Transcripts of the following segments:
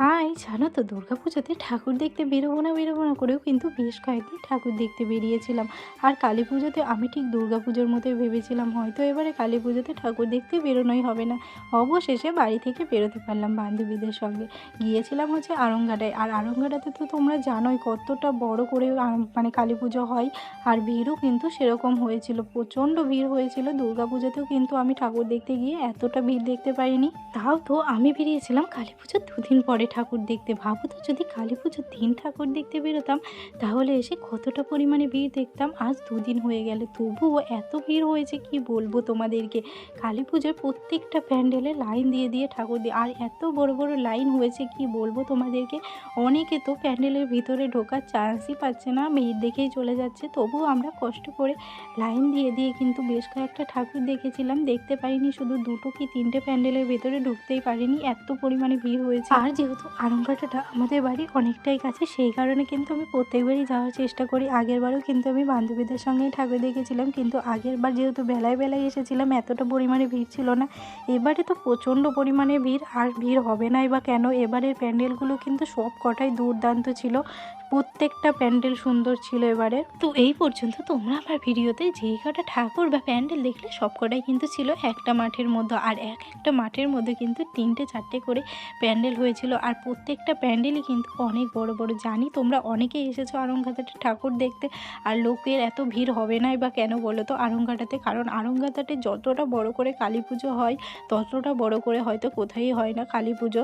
High, জানো তো দুর্গাপুজোতে ঠাকুর দেখতে বেরোবো না করেও কিন্তু বেশ কয়েকদিন ঠাকুর দেখতে বেরিয়েছিলাম। আর কালী পুজোতে আমি ঠিক দুর্গাপুজোর মতোই ভেবেছিলাম হয়তো এবারে কালী পুজোতে ঠাকুর দেখতে বেরোনোই হবে না। অবশেষে বাড়ি থেকে বেরোতে পারলাম বান্ধবীদের সঙ্গে। গিয়েছিলাম হচ্ছে আড়ংঘাটায়। আর আড়ংঘাটাতে তো তোমরা জানোই কতটা বড় করে মানে কালী পুজো হয়। আর ভিড়ও কিন্তু সেরকম হয়েছিল, প্রচণ্ড ভিড় হয়েছিল। দুর্গাপুজোতেও কিন্তু আমি ঠাকুর দেখতে গিয়ে এতটা ভিড় দেখতে পাইনি। তাও তো আমি বেরিয়েছিলাম কালী পুজোর দুদিন পরে ঠাকুর দেখতে। ভাবো তো, যদি কালী পুজোর দিন ঠাকুর দেখতে বেরোতাম তাহলে এসে কতটা পরিমাণে ভিড় দেখতাম। আজ দুদিন হয়ে গেলে তবুও এত ভিড় হয়েছে কি বলবো তোমাদেরকে। কালী পুজোর প্রত্যেকটা প্যান্ডেলে লাইন দিয়ে দিয়ে ঠাকুর দিয়ে, আর এত বড় বড় লাইন হয়েছে কি বলবো তোমাদেরকে। অনেকে তো প্যান্ডেলের ভিতরে ঢোকার চান্সই পাচ্ছে না, ভিড় দেখেই চলে যাচ্ছে। তবুও আমরা কষ্ট করে লাইন দিয়ে দিয়ে কিন্তু বেশ কয়েকটা ঠাকুর দেখেছিলাম। দেখতে পাইনি, শুধু দুটো কি তিনটে প্যান্ডেলের ভেতরে ঢুকতেই পারিনি, এত পরিমাণে ভিড় হয়েছে। আর যেহেতু আড়ংঘাটাটা আমাদের বাড়ি অনেকটাই কাছে, সেই কারণে কিন্তু আমি প্রত্যেকবারই যাওয়ার চেষ্টা করি। আগেরবারও কিন্তু আমি বান্ধবীদের সঙ্গেই ঠাকুর দেখেছিলাম, কিন্তু আগেরবার যেহেতু বেলায় বেলায় এসেছিলাম এতটা পরিমাণে ভিড় ছিল না। এবারে তো প্রচণ্ড পরিমাণে ভিড়, আর ভিড় হবে নাই বা কেন। এবারের প্যান্ডেলগুলো কিন্তু সব কটাই দুর্দান্ত ছিল, প্রত্যেকটা প্যান্ডেল সুন্দর ছিল এবারে। তো এই পর্যন্ত তোমরা আমার ভিডিওতে যেই কটা ঠাকুর বা প্যান্ডেল দেখলে সব কটাই কিন্তু ছিল একটা মাঠের মধ্যে। আর একটা মাঠের মধ্যে কিন্তু 3-4টে করে প্যান্ডেল হয়েছিল। আর প্রত্যেকটা প্যান্ডেলই কিন্তু অনেক বড় বড়। জানি তোমরা অনেকেই এসেছো আড়ংঘাটাতে ঠাকুর দেখতে, আর লোকের এত ভিড় হবে নাই বা কেন বলো তো আড়ংঘাটাতে। কারণ আড়ংঘাটাতে যতটা বড় করে কালী পুজো হয় ততটা বড় করে হয়তো কোথায় হয় না কালী পুজো।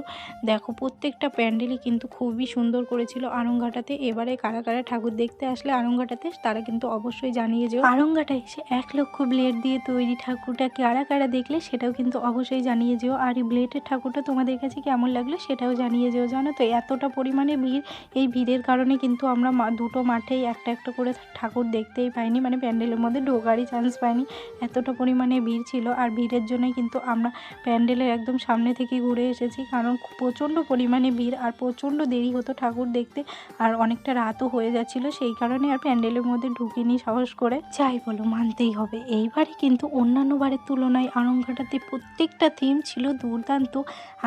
দেখো প্রত্যেকটা প্যান্ডেলই কিন্তু খুবই সুন্দর করেছিল আড়ংঘাটাতে। এবারে কারা কারা ঠাকুর দেখতে আসলে আড়ংঘাটাতে তারা কিন্তু অবশ্যই জানিয়ে যেও। আড়ংঘাটায় এসে 1 লক্ষ ব্লেড দিয়ে তৈরি ঠাকুরটা কারা কারা দেখলে সেটাও কিন্তু অবশ্যই জানিয়ে যেও। আর এই ব্লেডের ঠাকুরটা তোমাদের কাছে কেমন লাগলো সেটাও জানিয়ে যেও। জানো তো এতটা পরিমাণে ভিড়, এই ভিড়ের কারণে কিন্তু আমরা দুটো মাঠেই একটা একটা করে ঠাকুর দেখতেই পাইনি, মানে প্যান্ডেলের মধ্যে ঢোকারই চান্স পাইনি, এতটা পরিমাণে ভিড় ছিল। আর ভিড়ের জন্যই কিন্তু আমরা প্যান্ডেলের একদম সামনে থেকে ঘুরে এসেছি, কারণ প্রচণ্ড পরিমাণে ভিড় আর প্রচণ্ড দেরি হতো ঠাকুর দেখতে। আর অনেকটা রাতও হয়ে যাচ্ছিলো, সেই কারণে আর প্যান্ডেলের মধ্যে ঢুকিনি সাহস করে। যাই বলো, মানতেই হবে এইবারে কিন্তু অন্যান্য বারের তুলনায় আড়ংঘাটাতে প্রত্যেকটা থিম ছিল দুর্দান্ত।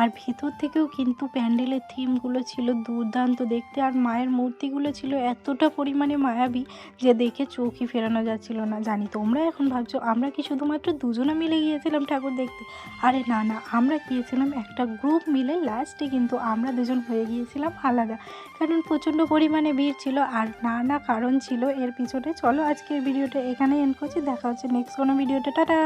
আর ভেতর থেকেও কিন্তু প্যান্ডেলের থিমগুলো ছিল দুর্দান্ত দেখতে। আর মায়ের মূর্তিগুলো ছিল এতটা পরিমাণে মায়াবী যে দেখে চোখই ফেরানো যাচ্ছিল না। জানি তোমরা এখন ভাবছো আমরা কি শুধুমাত্র দুজনে মিলে গিয়েছিলাম ঠাকুর দেখতে। আরে না না, আমরা গিয়েছিলাম একটা গ্রুপ মিলে। লাস্টে কিন্তু আমরা দুজন হয়ে গিয়েছিলাম আলাদা, কারণ প্রচণ্ড পরিমাণে ভিড় ছিল আর নানা কারণ ছিল এর পিছনে। চলো আজকের ভিডিওটা এখানে এন্ড করছি, দেখা হচ্ছে নেক্সট কোনো ভিডিওটা। টাটা।